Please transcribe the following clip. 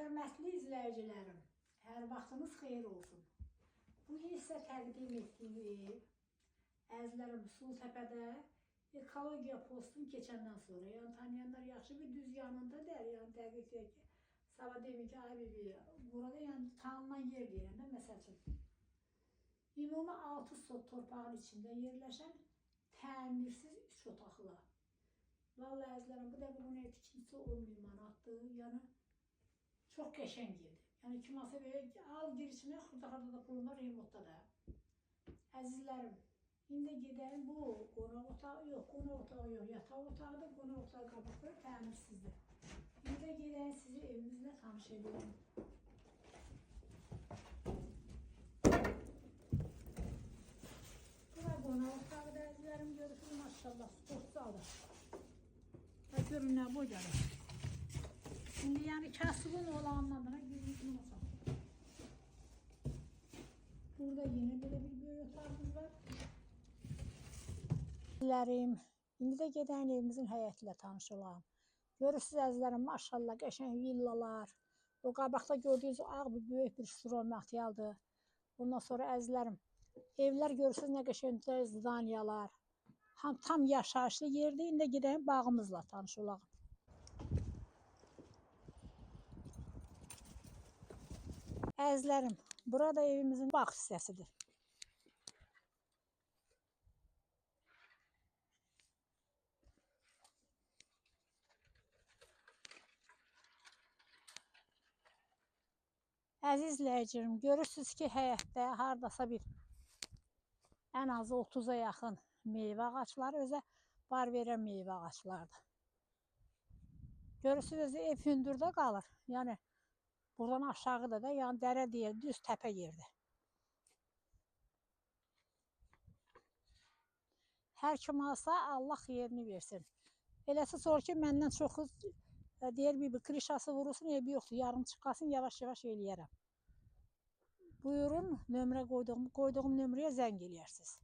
Hörmətli izləyicilərim, hər vaxtınız xeyir olsun. Bu gün sizə təqdim etdiyim əzizlərim Sultəpədə ekologiya postunu keçəndən sonra, yəni tanıyanlar yaxşı bir düz yanındadır, yəni dəqiq deyək ki, sabah demin ki, ay bibi, burada yəni tanınan yer deyirəm də, məsəl üçün. Ümumi 6 sot torpağın içində yerləşən təmirsiz 3 otaqlı. Vallahi əzizlərim, bu da bunun tikintisi 10.000 manatdır, yəni çox qəşəng yerdir. Yəni kimasa belə al gir içinə, xırda-xırda da pulun var, remotda da. Əzizlərim, indi gedəyim bu qonaq otağı yox, qonaq otağı yox, yataq otağıdır, qonaq otağı qabaqları təmirsizdir. İndi gedəyim sizi evimizlə tanış edirəm. Bura qonaq otağıdır əzizlərim, görürsünüz maşallah, sport zalıdır. Və görün nə boy gəlir. Şimdi yani kasıbın olanlarına gözünü basalım. Burada yine böyle bir böyle otağımız var. Əzizlərim, indi də gedən evimizin həyətilə tanış olalım. Görürsünüz əzizlərim, maşallah qəşəng villalar. O qabaqda gördüyünüz ağ bir böyük bir stromatyaldır. Ondan sonra əzizlərim, evlər görürsünüz nə qəşəng zdaniyalar. Tam yaşayışlı yerdir. İndi gedəyim bağımızla tanış olalım. Əzizlərim, burada evimizin bağ hissəsidir. Əziz izləyicilərim, görürsünüz ki, həyətdə hardasa bir ən azı 30'a yaxın meyvə ağaçları, özə bar verən meyvə ağaçlardır. Görürsünüz, ev hündürdə qalır. Yəni buradan aşağıda da, yəni dərə deyil, düz təpə yerdir. Hər kim alsa Allah xeyrini versin. Eləsi sonra ki, məndən çoxu deyir bir krişası vurulsun, evi yoxdur, yarım çıxasın, yavaş-yavaş eləyərəm. Buyurun, nömrə qoyduğum nömrəyə zəng eləyərsiniz.